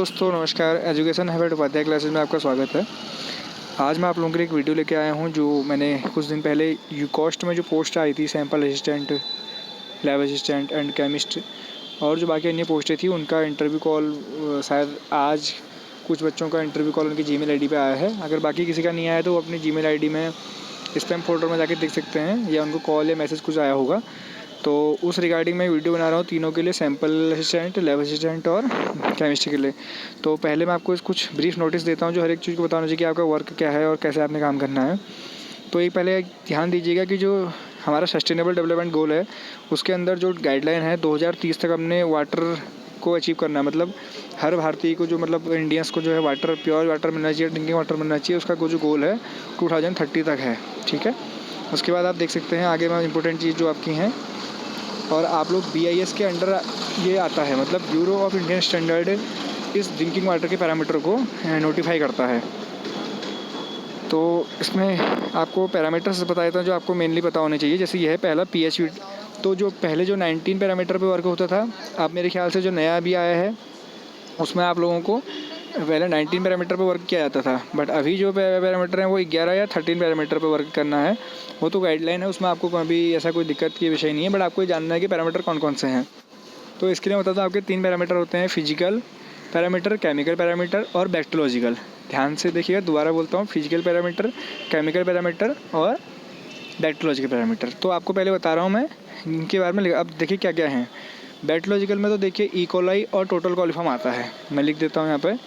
दोस्तों नमस्कार। Education habit Upadhyay classes में आपका स्वागत है। आज मैं आप लोगों के लिए एक वीडियो लेके आया हूं जो मैंने कुछ दिन पहले यूकॉस्ट में जो पोस्ट आई थी, sample assistant, lab assistant and chemist और जो बाकी अन्य पोस्टें थी उनका इंटरव्यू कॉल शायद आज कुछ बच्चों का इंटरव्यू कॉल उनकी जीमेल आईडी पे आया है। अगर बाकी किसी का नहीं आया तो वो अपनी जीमेल आईडी में स्पैम फोल्डर में जाके देख सकते हैं या उनको कॉल या मैसेज कुछ आया होगा। तो उस रिगार्डिंग मैं वीडियो बना रहा हूँ तीनों के लिए, सैम्पल असिस्टेंट, लैब असिस्टेंट और केमिस्ट्री के लिए। तो पहले मैं आपको कुछ ब्रीफ नोटिस देता हूँ जो हर एक चीज़ को बताना चाहिए कि आपका वर्क क्या है और कैसे आपने काम करना है। तो एक पहले ध्यान दीजिएगा कि जो हमारा सस्टेनेबल डेवलपमेंट गोल है उसके अंदर जो गाइडलाइन है 2030 तक हमने वाटर को अचीव करना है। मतलब हर भारतीय को, जो मतलब इंडियंस को जो है वाटर, प्योर वाटर मिलना चाहिए, ड्रिंकिंग वाटर मिलना चाहिए। उसका जो गोल है 2030 तक है। ठीक है। उसके बाद आप देख सकते हैं आगे में इंपॉर्टेंट चीज़ जो आपकी हैं, और आप लोग BIS के अंडर ये आता है, मतलब ब्यूरो ऑफ इंडियन स्टैंडर्ड इस ड्रिंकिंग वाटर के पैरामीटर को नोटिफाई करता है। तो इसमें आपको पैरामीटर्स बता देता हूँ जो आपको मेनली पता होने चाहिए। जैसे ये है पहला pH। तो जो पहले जो 19 पैरामीटर पे वर्क होता था, अब मेरे ख्याल से जो नया भी आया है उसमें आप लोगों को पहले 19 पैरामीटर पे वर्क किया जाता था, बट अभी जो पैरामीटर हैं वो 11 या 13 पैरामीटर पे वर्क करना है। वो तो गाइडलाइन है, उसमें आपको कभी ऐसा कोई दिक्कत की विषय नहीं है, बट आपको ये जानना है कि पैरामीटर कौन कौन से हैं। तो इसके लिए बताता हूँ, आपके 3 पैरामीटर होते हैं: फिजिकल पैरामीटर, केमिकल पैरामीटर और बैक्टीरियोलॉजिकल। ध्यान से देखिएगा, दोबारा बोलता हूँ, फिजिकल पैरामीटर, केमिकल पैरामीटर और बैक्टीरियोलॉजिकल पैरामीटर। तो आपको पहले बता रहा हूँ मैं इनके बारे में। अब देखिए क्या क्या है। बैक्टीरियोलॉजिकल में तो देखिए ई कोलाई और टोटल कॉलीफॉर्म आता है। मैं लिख देता हूँ यहाँ पर,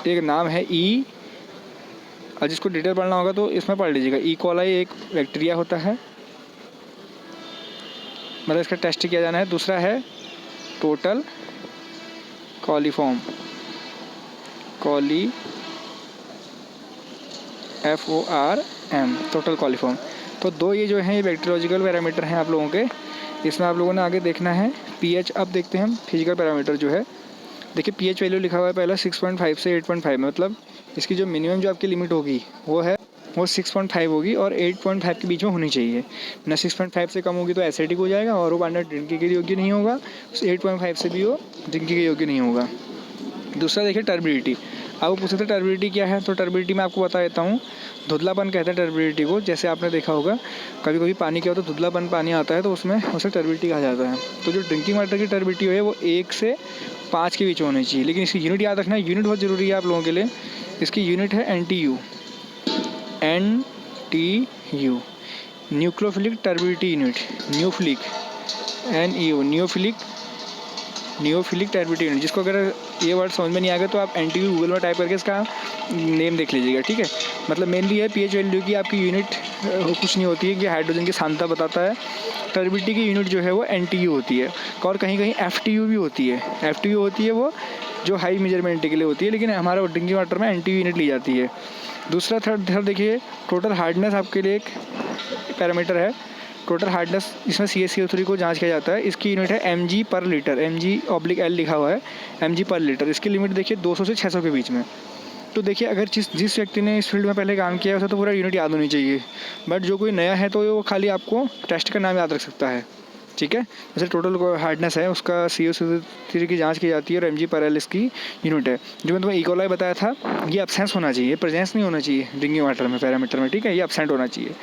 एक नाम है ई, और जिसको डिटेल पढ़ना होगा तो इसमें पढ़ लीजिएगा। ई कोलाई एक बैक्टीरिया होता है, मतलब इसका टेस्ट किया जाना है। दूसरा है total coliform, FORM, total coliform. तो दो ये जो हैं ये बैक्टीरियोलॉजिकल पैरामीटर हैं आप लोगों के। इसमें आप लोगों ने आगे देखना है pH। अब देखते हैं हम फिजिकल पैरामीटर जो है। देखिए pH वैल्यू लिखा हुआ है पहला 6.5 से 8.5 में, मतलब इसकी जो मिनिमम जो आपकी लिमिट होगी वो 6.5 होगी और 8.5 के बीच में होनी चाहिए ना। 6.5 से कम होगी तो एसिडिक हो जाएगा और वो पानी ड्रिंकिंग के योग्य नहीं होगा। 8.5 से भी वो ड्रिंकिंग के योग्य नहीं होगा। दूसरा देखिए टर्बिडिटी। अब वो पूछ सकते टर्बिडिटी क्या है, तो टर्बिडिटी मैं आपको बता देता हूँ। धुंधलापन कहते हैं टर्बिडिटी को। जैसे आपने देखा होगा कभी कभी पानी क्या होता है, धुंधलापन पानी आता है तो उसमें उसे टर्बिडिटी कहा जाता है। तो जो ड्रिंकिंग वाटर की टर्बिडिटी है वो 1 से 5 के बीच होनी चाहिए। लेकिन इसकी यूनिट याद रखना है, यूनिट बहुत ज़रूरी है आप लोगों के लिए। इसकी यूनिट है NTU, न्यूक्लियोफिलिक टर्बिडिटी यूनिट, न्यूफ्लिक, NEO, न्यूफिलिक टर्बिडिटी यूनिट। जिसको अगर ये वर्ड समझ में नहीं आएगा तो आप NTU गूगल में टाइप करके इसका नेम देख लीजिएगा। ठीक है। मतलब मेनली है pH वैल्यू की आपकी यूनिट कुछ नहीं होती है कि हाइड्रोजन की सांद्रता बताता है। टर्बिडिटी की यूनिट जो है वो NTU होती है, और कहीं कहीं FTU भी होती है। FTU होती है वो जो हाई मेजरमेंट के लिए होती है, लेकिन हमारा ड्रिंकिंग वाटर में NTU यूनिट ली जाती है। दूसरा थर्ड देखिए, टोटल हार्डनेस आपके लिए एक पैरामीटर है। टोटल हार्डनेस, इसमें CaCO3 को जांच किया जाता है। इसकी यूनिट है mg पर लीटर, mg/L लिखा हुआ है, mg पर लीटर। इसकी लिमिट देखिए 200 से 600 के बीच में। तो देखिए अगर जिस व्यक्ति ने इस फील्ड में पहले काम किया है उसे तो पूरा यूनिट याद होनी चाहिए, बट जो कोई नया है तो वो खाली आपको टेस्ट का नाम याद रख सकता है। ठीक है। जैसे टोटल हार्डनेस है उसका CaCO3 की जांच की जाती है और mg/L इसकी यूनिट है। जो मैं तुम्हें ई कोलाई बताया था, ये एब्सेंस होना चाहिए, प्रेजेंस नहीं होना चाहिए ड्रिंकिंग वाटर में पैरामीटर में। ठीक है, ये एब्सेंट होना चाहिए।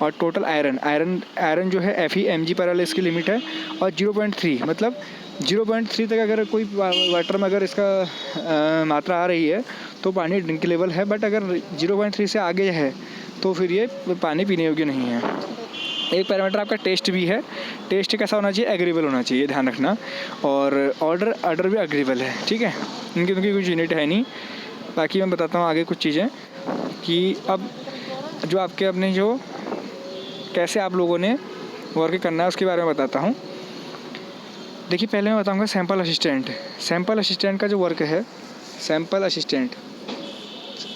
और टोटल आयरन जो है Fe, mg/L इसकी लिमिट है। और 0.3, मतलब 0.3 तक अगर कोई वाटर में अगर इसका मात्रा आ रही है तो पानी ड्रिंक लेवल है, बट अगर 0.3 से आगे है तो फिर ये पानी पीने योग्य नहीं है। एक पैरामीटर आपका टेस्ट भी है। टेस्ट कैसा होना चाहिए? एग्रीबल होना चाहिए, ध्यान रखना। और ऑर्डर भी एग्रीबल है। ठीक है। इनकी कुछ यूनिट है नहीं। बाकी मैं बताता हूँ आगे कुछ चीज़ें कि अब जो आपके अपने जो कैसे आप लोगों ने वर्क करना है उसके बारे में बताता हूँ। देखिए पहले मैं बताऊँगा सैम्पल असिस्टेंट का जो वर्क है, सैम्पल असिस्टेंट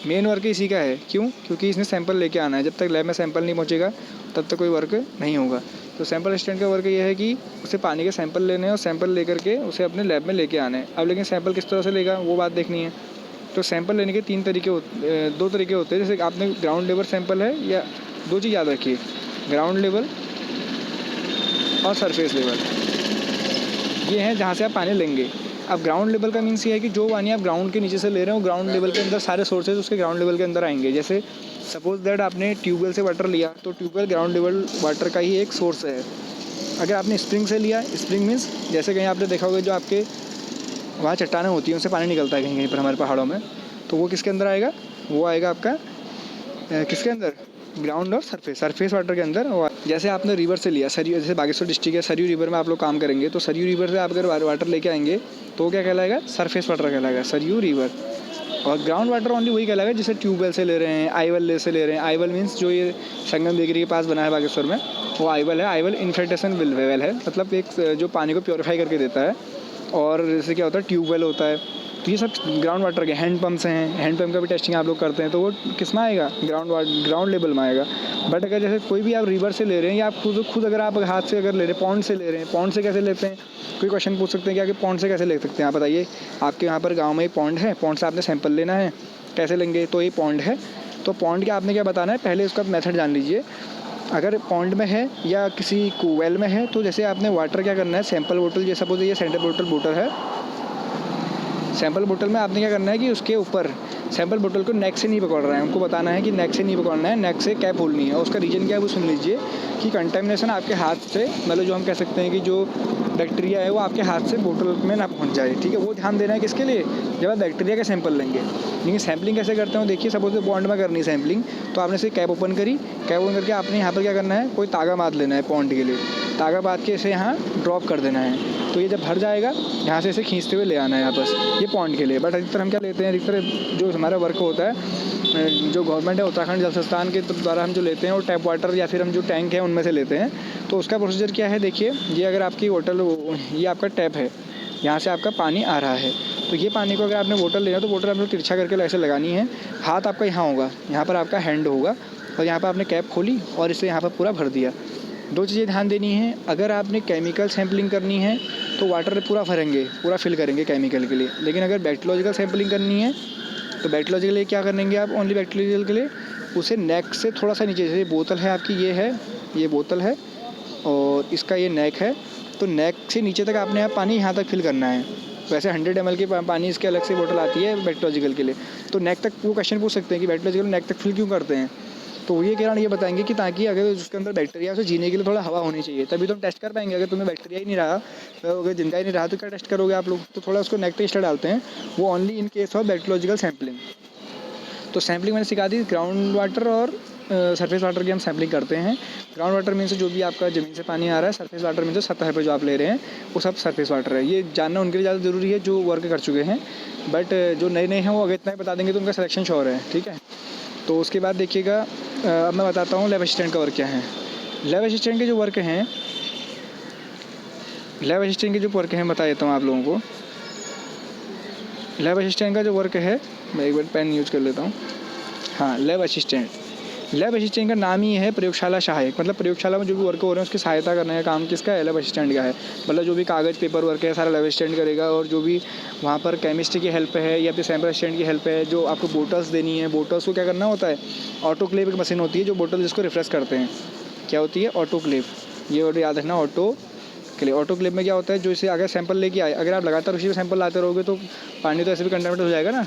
मेन वर्क इसी का है। क्यों? क्योंकि इसने सैंपल लेके आना है। जब तक लैब में सैंपल नहीं पहुंचेगा तब तक कोई वर्क नहीं होगा। तो सैंपल असिस्टेंट का वर्क ये है कि उसे पानी के सैंपल लेने हैं और सैंपल लेकर के उसे अपने लैब में लेके आना है। अब लेकिन सैंपल किस तरह से लेगा वो बात देखनी है। तो सैंपल लेने के 2 तरीके होते हैं। जैसे आपने ग्राउंड लेवल सैंपल है, या 2 चीज़ याद रखिए, ग्राउंड लेवल और सरफेस लेवल, ये हैं जहाँ से आप पानी लेंगे। अब ग्राउंड लेवल का मीन्स ये है कि जो पानी आप ग्राउंड के नीचे से ले रहे हो ग्राउंड लेवल के अंदर सारे सोर्सेज उसके ग्राउंड लेवल के अंदर आएंगे। जैसे सपोज दैट आपने ट्यूबवेल से वाटर लिया तो ट्यूबवेल ग्राउंड लेवल वाटर का ही एक सोर्स है। अगर आपने स्प्रिंग से लिया, स्प्रिंग मीन्स जैसे कहीं आपने देखा होगा जो आपके वहाँ चट्टानें होती हैं उनसे पानी निकलता है कहीं कहीं पर हमारे पहाड़ों में, तो वो किसके अंदर आएगा, वो आएगा आपका किसके अंदर, ग्राउंड और सरफेस वाटर के अंदर। जैसे आपने रिवर से लिया सरयू, जैसे बागेश्वर डिस्ट्रिक्ट है, सरयू रिवर में आप लोग काम करेंगे तो सरयू रिवर से आप अगर वाटर लेके आएंगे तो वो क्या कहलाएगा, सरफेस वाटर कहलाएगा, सरयू रिवर। और ग्राउंड वाटर ओनली वही कहलाएगा जिसे ट्यूबवेल से ले रहे हैं, आईवेल से ले रहे हैं। आईवेल मीन्स जो ये संगम बेकरी के पास बना है बागेश्वर में, वो आईवेल है। आईवेल इन्फिल्ट्रेशन वेल है, मतलब एक जो पानी को प्योरीफाई करके देता है। और जैसे क्या होता है, ट्यूबवेल होता है, तो ये सब ग्राउंड वाटर के। हैंड पम्प्स हैं, हैंड पम्प का भी टेस्टिंग आप लोग करते हैं, तो वो किस में आएगा, ग्राउंड लेवल में आएगा। बट अगर जैसे कोई भी आप रिवर से ले रहे हैं या आप खुद अगर आप हाथ से अगर ले रहे हैं, पॉन्ड से ले रहे हैं, पॉन्ड से कैसे लेते हैं, कोई क्वेश्चन पूछ सकते हैं कि आगे पॉन्ड से कैसे ले सकते हैं, आप बताइए। आपके यहाँ पर गाँव में ही पॉन्ड है, पॉन्ड से आपने सैंपल लेना है, कैसे लेंगे, तो ये पॉन्ड है। तो पॉन्ड के आपने क्या बताना है, पहले उसका मेथड जान लीजिए। अगर पॉन्ड में है या किसी वेल में है तो जैसे आपने वाटर क्या करना है, सैंपल बोतल, जैसे सपोज ये सैंपल बोतल है, सैंपल बोतल में आपने क्या करना है कि उसके ऊपर सैंपल बोतल को नेक से नहीं पकड़ रहा है, उनको बताना है कि नेक से नहीं पकड़ना है, नेक से कैप खोलनी है। और उसका रीज़न क्या है वो सुन लीजिए कि कंटेमिनेशन आपके हाथ से, मतलब जो हम कह सकते हैं कि जो बैक्टीरिया है वो आपके हाथ से बोतल में ना पहुंच जाए, ठीक है। वो ध्यान देना है किसके लिए, जब आप बैक्टीरिया का सैंपल लेंगे। लेकिन सैम्पलिंग कैसे करते हो, देखिए सपोज पॉन्ड में करनी सैम्पलिंग, तो आपने से कैप ओपन करी, कैप ओपन करके आपने यहाँ पर क्या करना है, कोई तागा बांध लेना है पॉन्ड के लिए, तागा बांध के इसे यहाँ ड्रॉप कर देना है। तो ये जब भर जाएगा यहाँ से इसे खींचते हुए ले आना है वापस, ये पॉन्ड के लिए। बट अधिकतर हम क्या लेते हैं, अधिकतर जो हमारा वर्क होता है, जो गवर्नमेंट है उत्तराखंड जल संस्थान के द्वारा हम जो लेते हैं वो टैप वाटर या फिर हम जो टैंक है उनमें से लेते हैं। तो उसका प्रोसीजर क्या है, देखिए ये अगर आपकी होटल, ये आपका टैप है, यहाँ से आपका पानी आ रहा है, तो ये पानी को अगर आपने बोतल लेना तो बोतल आपने तिरछा करके ऐसे लगानी है। हाथ आपका यहाँ होगा, यहाँ पर आपका हैंड होगा, और यहाँ पर आपने कैप खोली और इसे यहाँ पर पूरा भर दिया। दो चीज़ें ध्यान देनी है, अगर आपने केमिकल सैम्पलिंग करनी है तो वाटर पूरा भरेंगे, पूरा फिल करेंगे केमिकल के लिए। लेकिन अगर बैक्टीरियोलॉजिकल सैम्पलिंग करनी है तो बैक्टीरियोलॉजिकल के लिए क्या करेंगे आप, ओनली बैक्टीरियोलॉजिकल के लिए उसे नेक से थोड़ा सा नीचे, जैसे बोतल है आपकी, ये है, ये बोतल है और इसका ये नेक है, तो नेक से नीचे तक आपने आप पानी यहाँ तक फिल करना है। वैसे 100 ml की पानी इसके अलग से बोतल आती है बैक्टीरियोलॉजिकल के लिए, तो नेक तक वो क्वेश्चन पूछ सकते हैं कि बैक्टीरियोलॉजिकल नेक तक फिल क्यों करते हैं। तो ये कारण ये बताएंगे कि ताकि अगर उसके अंदर बैक्टीरिया उसे जीने के लिए थोड़ा हवा होनी चाहिए, तभी तो हम टेस्ट कर पाएंगे। अगर तुम्हें बैक्टीरिया ही नहीं रहा, अगर जिंदा ही नहीं रहा तो क्या टेस्ट करोगे आप लोग। तो थोड़ा उसको नेक टेस्ट डालते हैं, वो only in case of bacteriological sampling. तो सैम्पलिंग मैंने सिखा दी, ग्राउंड वाटर और सरफेस वाटर की हम सैम्पलिंग करते हैं। ग्राउंड वाटर मीन्स जो भी आपका ज़मीन से पानी आ रहा है, सरफेस वाटर मीन्स सतह पे जो आप ले रहे हैं वो सब सरफेस वाटर है। ये जानना उनके लिए ज़्यादा ज़रूरी है जो वर्क कर चुके हैं, बट जो नए नए हैं वो अगर इतना ही बता देंगे तो उनका सिलेक्शन श्योर है, ठीक है। तो उसके बाद देखिएगा, अब मैं बताता हूँ लैब असिस्टेंट का वर्क क्या है। लैब असिस्टेंट के जो वर्क हैं, लैब असिस्टेंट के जो वर्क हैं बता देता हूँ आप लोगों को। लैब असिस्टेंट का जो वर्क है, मैं एक बार पेन यूज़ कर लेता हूँ। हाँ, लैब असिस्टेंट का नाम ही है प्रयोगशाला सहायक, मतलब प्रयोगशाला में जो भी वर्क हो रहे हैं उसकी सहायता करने का काम किसका है, लैब असिस्टेंट का है। मतलब जो भी कागज़ पेपर वर्क है सारा लैब असिस्टेंट करेगा, और जो भी वहाँ पर केमिस्ट्री की हेल्प है या फिर सैंपल असिस्टेंट की हेल्प है, जो आपको बोटल्स देनी है, बोटल्स को क्या करना होता है, ऑटोक्लेव एक मशीन होती है जो बोटल जिसको रिफ्रेश करते हैं, क्या होती है, ऑटोक्लेव। ये वर्ड याद रखना, ऑटोक्लेव में क्या होता है, जो इसे अगर सैंपल लेके आए, अगर आप लगातार उसी में सैंपल लाते रहोगे तो पानी तो ऐसे भी कंटामिनेट हो जाएगा ना,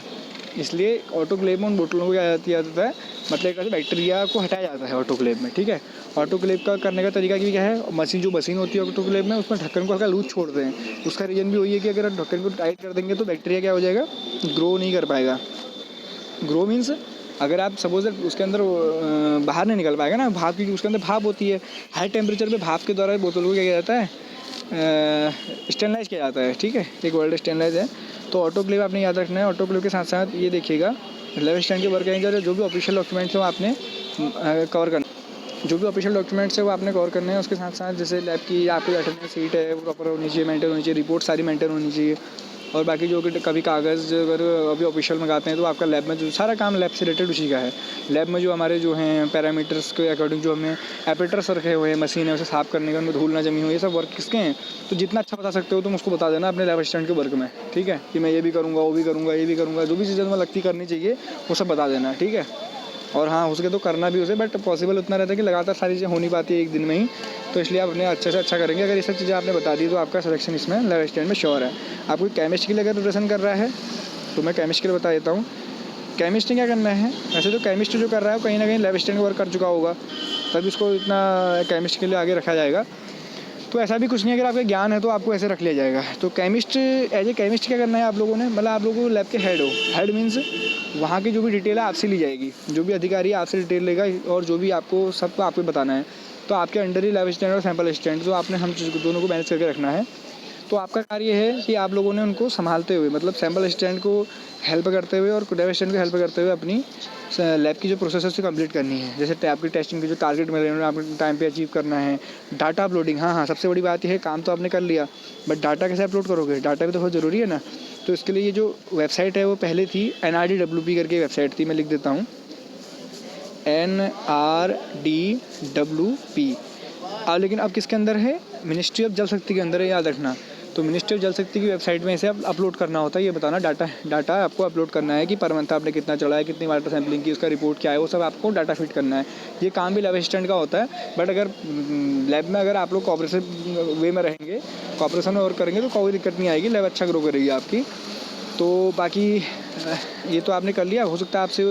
इसलिए ऑटोक्लेव में उन बोतलों को क्या किया जाता है, मतलब बैक्टीरिया को हटाया जाता है ऑटोक्लेव में, ठीक है। ऑटोक्लेव का करने का तरीका भी क्या है, जो मशीन होती है ऑटोक्लेव में उसमें ढक्कन को हल्का लूज छोड़ते हैं। उसका रीज़न भी वही है कि अगर आप ढक्कन को टाइट कर देंगे तो बैक्टीरिया क्या हो जाएगा, ग्रो नहीं कर पाएगा। ग्रो मीन्स अगर आप सपोज उसके अंदर बाहर नहीं निकल पाएगा ना, भाप की उसके अंदर भाप होती है, हाई टेम्परेचर पे भाप के द्वारा बोतल को क्या किया जाता है, स्टेनलाइज किया जाता है, ठीक है। एक वर्ड स्टेनलाइज है। तो ऑटोक्लेव आपने याद रखना है। ऑटोक्लेव के साथ साथ ये देखिएगा लैब असिस्टेंट के वर्क है, जो भी ऑफिशियल डॉक्यूमेंट्स है वो आपने कवर करना, जो भी ऑफिशियल डॉक्यूमेंट्स है वो आपने कवर करने हैं। उसके साथ साथ जैसे लैब की आपकी अटेंडेंस सीट है वो प्रॉपर होनी चाहिए, मेंटेन होनी चाहिए, रिपोर्ट सारी मेंटेन होनी चाहिए। और बाकी जो कभी कागज़ अगर अभी ऑफिशियल मंगाते हैं तो आपका लैब में जो सारा काम लैब से रिलेटेड उसी का है। लैब में जो हमारे जो हैं पैरामीटर्स के अकॉर्डिंग जो हमें एपरेटर्स रखे हुए हैं, मशीन है उसे साफ़ करने का, उनमें धूल ना जमी हुई, ये सब वर्क किसके हैं। तो जितना अच्छा बता सकते हो तुम उसको बता देना अपने लैब असिस्टेंट के वर्क में, ठीक है, कि मैं ये भी करूँगा, वो भी करूँगा, ये भी करूँगा, जो भी चीज़ें तुम्हें लगती करनी चाहिए वो सब बता देना, ठीक है। और हाँ हो सके तो करना भी उसे, बट पॉसिबल उतना रहता है कि लगातार सारी चीज़ें हो नहीं पाती है एक दिन में ही, तो इसलिए आप अपने अच्छे से अच्छा करेंगे। अगर ये सब चीज़ें आपने बता दी तो आपका सिलेक्शन इसमें लैब असिस्टेंट में श्योर है। आप कोई केमिस्ट्री के लिए अगर प्रिपरेशन कर रहा है तो मैं केमिस्ट्री के लिए बता देता हूँ। केमिस्ट्री क्या करना है, वैसे तो केमिस्ट्री जो कर रहा है वो कहीं ना कहीं लैब असिस्टेंट वर्क कर चुका होगा, तभी उसको इतना केमिस्ट्री के लिए आगे रखा जाएगा। तो ऐसा भी कुछ नहीं है, अगर आपका ज्ञान है तो आपको ऐसे रख लिया जाएगा। तो केमिस्ट एज ए केमिस्ट क्या करना है आप लोगों ने, मतलब आप लोगों को लैब के हेड हो, हेड मीन्स वहाँ की जो भी डिटेल है आपसे ली जाएगी, जो भी अधिकारी है आपसे डिटेल लेगा और जो भी आपको सब आपको बताना है। तो आपके अंडर ही लैब असिस्टेंट और सैंपल असिस्टेंट, तो आपने हम दोनों को मैनेज करके रखना है। तो आपका कार्य है कि आप लोगों ने उनको संभालते हुए, मतलब सैंपल असिस्टेंट को हेल्प करते हुए और लैब असिस्टेंट को हेल्प करते हुए अपनी लैब की जो प्रोसेस है उसको कंप्लीट करनी है। जैसे आपकी टेस्टिंग के जो टारगेट मिल रहे हैं आपको टाइम पे अचीव करना है। डाटा अपलोडिंग, हाँ सबसे बड़ी बात यह है, काम तो आपने कर लिया बट डाटा कैसे अपलोड करोगे, डाटा भी तो बहुत ज़रूरी है ना। तो इसके लिए ये जो वेबसाइट है वो पहले थी NRDWP करके वेबसाइट थी, मैं लिख देता हूँ NRDWP। लेकिन अब किसके अंदर है, मिनिस्ट्री ऑफ जल शक्ति के अंदर है, याद रखना। तो मिनिस्ट्री ऑफ जल शक्ति की वेबसाइट में इसे अपलोड करना होता है, ये बताना डाटा आपको अपलोड करना है कि पर मंथ आपने कितना चढ़ाया, कितनी वाटर सैम्पलिंग की, उसका रिपोर्ट क्या है, वो सब आपको डाटा फिट करना है। ये काम भी लैब असिस्टेंट का होता है, बट अगर लैब में अगर आप लोग कोऑपरेटिव वे में रहेंगे, कोऑपरेशन में वर्क करेंगे तो कोई दिक्कत नहीं आएगी, लैब अच्छा ग्रो करेगी आपकी। तो बाकी ये तो आपने कर लिया। हो सकता है आपसे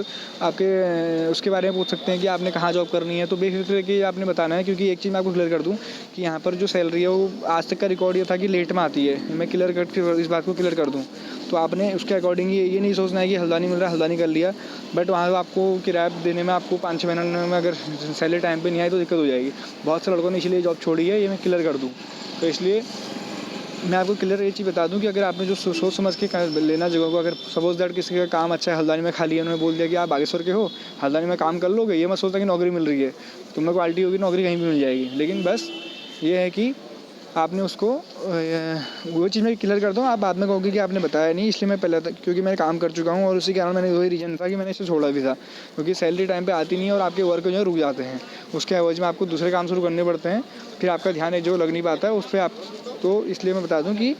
आपके उसके बारे में पूछ सकते हैं कि आपने कहाँ जॉब करनी है, तो बेफिक्र कि आपने बताना है, क्योंकि एक चीज़ मैं आपको क्लियर कर दूं कि यहाँ पर जो सैलरी है वो आज तक का रिकॉर्ड ये था कि लेट में आती है। मैं क्लियर करके इस बात को क्लियर कर दूँ, तो आपने उसके अकॉर्डिंग ये नहीं सोचना है कि हल्द्वानी मिल रहा है हल्द्वानी कर लिया, बट वहाँ आपको किराया देने में आपको 5-6 महीने में अगर सैलरी टाइम पर नहीं आई तो दिक्कत हो जाएगी। बहुत से लड़कों ने इसलिए जॉब छोड़ी है, ये मैं क्लियर कर दूँ। तो इसलिए मैं आपको क्लियर ये चीज़ बता दूं कि अगर आपने जो सोच समझ के लेना जगह को, अगर सपोज दैट किसी का काम अच्छा है हल्द्वानी में खाली है, उन्होंने बोल दिया कि आप बागेश्वर के हो, हल्द्वानी में काम कर लोगे, ये मत सोचता कि नौकरी मिल रही है, तुम में क्वालिटी होगी नौकरी कहीं भी मिल जाएगी। लेकिन बस ये है कि आपने उसको वो चीज़ मैं क्लियर करता हूँ, आप बाद में कहोगे कि आपने बताया नहीं, इसलिए मैं पहले क्योंकि मैं काम कर चुका हूँ और उसी कारण मैंने वही रीज़न था कि मैंने इसे छोड़ा भी था, क्योंकि सैलरी टाइम पे आती नहीं है और आपके वर्क जो है रुक जाते हैं, उसके एवज में आपको दूसरे काम शुरू करने पड़ते हैं, फिर आपका ध्यान एक जो लग नहीं पाता है उस पर आप। तो इसलिए मैं बता दूँ कि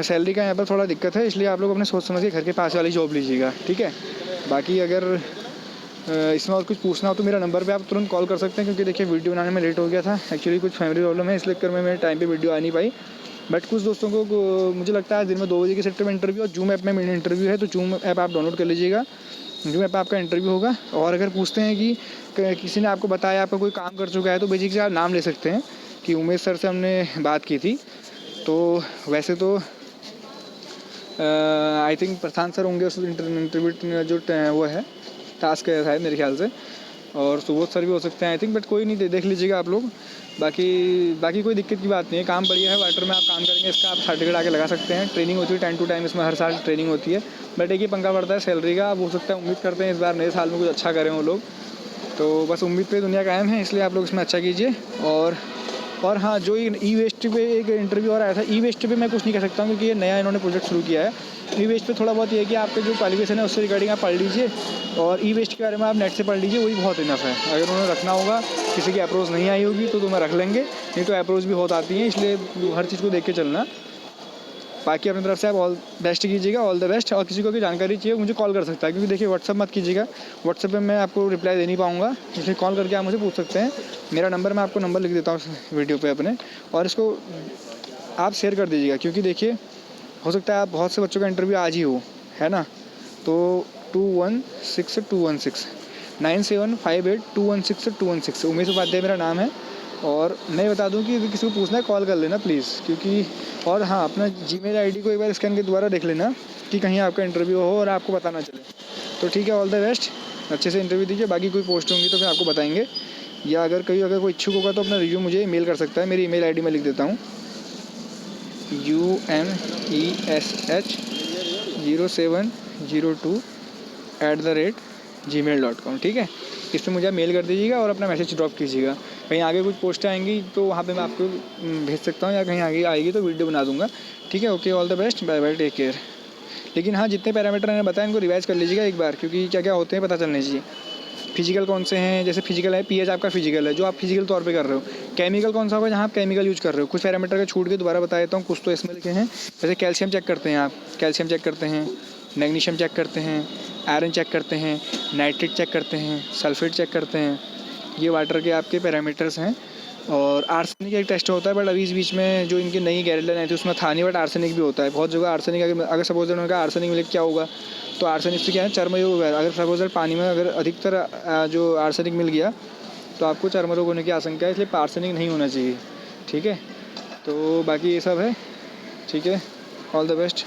सैलरी का यहाँ पर थोड़ा दिक्कत है, इसलिए आप लोग अपने सोच समझ के घर के पास वाली जॉब लीजिएगा, ठीक है। बाकी अगर इसमें और कुछ पूछना हो तो मेरा नंबर पे आप तुरंत कॉल कर सकते हैं, क्योंकि देखिए वीडियो बनाने में लेट हो गया था, एक्चुअली कुछ फैमिली प्रॉब्लम है, इसलिए कर मैं मेरे टाइम पे वीडियो आ नहीं पाई। बट कुछ दोस्तों को मुझे लगता है दिन में 2 बजे के सेक्टर में इंटरव्यू, और जूम ऐप में मेरा इंटरव्यू है, तो जूम ऐप आप डाउनलोड कर लीजिएगा, जूम ऐप आपका इंटरव्यू होगा। और अगर पूछते हैं कि किसी ने आपको बताया आपका कोई काम कर चुका है, तो बेसिकली आप नाम ले सकते हैं कि उमेश सर से हमने बात की थी। तो वैसे तो आई थिंक प्रशांत सर होंगे उस इंटरव्यू जो वो है टास्क है शायद मेरे ख्याल से, और सुबोध सर भी हो सकते हैं आई थिंक, बट कोई नहीं, देख लीजिएगा आप लोग। बाकी कोई दिक्कत की बात नहीं है, काम बढ़िया है, वाटर में आप काम करेंगे इसका आप सर्टिफिकेट आके लगा सकते हैं। ट्रेनिंग होती है टाइम टू टाइम, इसमें हर साल ट्रेनिंग होती है, बट एक ही पंखा पड़ता है सैलरी का। आप हो सकता है उम्मीद करते हैं इस बार नए साल में कुछ अच्छा करें वो लोग, तो बस उम्मीद पे दुनिया कायम है, इसलिए आप लोग इसमें अच्छा कीजिए। और हाँ, जो ई वेस्ट पे एक इंटरव्यू और आया था, ई वेस्ट पे मैं कुछ नहीं कह सकता हूँ क्योंकि ये नया इन्होंने प्रोजेक्ट शुरू किया है। ई वेस्ट पे थोड़ा बहुत ये है कि आपके जो क्वालिफिकेशन है उससे रिगार्डिंग आप पढ़ लीजिए, और ई वेस्ट के बारे में आप नेट से पढ़ लीजिए, वही बहुत इनफ है। अगर उन्होंने रखना होगा, किसी की अप्रोच नहीं आई होगी तो तुम्हें रख लेंगे, नहीं तो अप्रोच भी बहुत आती है, इसलिए हर चीज़ को देख के चलना। बाकी अपनी तरफ से आप ऑल बेस्ट कीजिएगा, ऑल द बेस्ट। और किसी को भी जानकारी चाहिए मुझे कॉल कर सकता है, क्योंकि देखिए व्हाट्सअप मत कीजिएगा, व्हाट्सअप पे मैं आपको रिप्लाई दे नहीं पाऊँगा, इसलिए कॉल करके आप मुझे पूछ सकते हैं। मेरा नंबर मैं आपको नंबर लिख देता हूँ वीडियो पे अपने, और इसको आप शेयर कर दीजिएगा, क्योंकि देखिए हो सकता है आप बहुत से बच्चों का इंटरव्यू आज ही हो, है ना। तो 216216 9758216216 उमेश उपाध्याय मेरा नाम है। और मैं बता दूं कि अगर किसी को पूछना है कॉल कर लेना प्लीज़, क्योंकि और हाँ, अपना जीमेल आईडी को एक बार स्कैन के द्वारा देख लेना कि कहीं आपका इंटरव्यू हो और आपको पता ना चले। तो ठीक है, ऑल द बेस्ट, अच्छे से इंटरव्यू दीजिए। बाकी कोई पोस्ट होंगी तो फिर आपको बताएंगे, या अगर कोई इच्छुक होगा तो अपना रिव्यू मुझे ईमेल कर सकता है। मेरी ईमेल आईडी मैं लिख देता हूँ umesh0702@gmail.com, ठीक है। इस पर मुझे मेल कर दीजिएगा और अपना मैसेज ड्रॉप कीजिएगा। कहीं आगे कुछ पोस्टें आएंगी तो वहाँ पे मैं आपको भेज सकता हूँ, या कहीं आगे आएगी तो वीडियो बना दूँगा, ठीक है। Okay, all the best, bye bye, take care. लेकिन हाँ, जितने पैरामीटर मैंने बताया इनको रिवाइज कर लीजिएगा एक बार, क्योंकि क्या क्या होते हैं पता चलने चाहिए। फिजिकल कौन से हैं, जैसे फिजिकल है, पीएच आपका फिजिकल है जो आप फिजिकल तौर पे कर रहे हो। केमिकल कौन सा होगा जहाँ आप केमिकल यूज कर रहे हो। कुछ पैरामीटर के छूट के दोबारा बता देता हूँ, कुछ तो इसमें लिखे हैं। जैसे कैल्शियम चेक करते हैं आप, कैल्शियम चेक करते हैं, मैग्नीशियम चेक करते हैं, आयरन चेक करते हैं, नाइट्रेट चेक करते हैं, सल्फेट चेक करते हैं। ये वाटर के आपके पैरामीटर्स हैं। और आर्सेनिक एक टेस्ट होता है, बट अभी इस बीच में जो इनकी नई गाइडलाइन आई थी उसमें था नहीं, बट आर्सेनिक भी होता है बहुत जगह। आर्सेनिक अगर सपोज उन्होंने कहा आर्सेनिक मिले क्या होगा, तो आर्सेनिक से क्या है, चर्म रोग है। अगर सपोज पानी में अगर अधिकतर जो आर्सेनिक मिल गया तो आपको चर्म रोग होने की आशंका है, इसलिए आर्सेनिक नहीं होना चाहिए। ठीक है, तो बाकी ये सब है। ठीक है, ऑल द बेस्ट।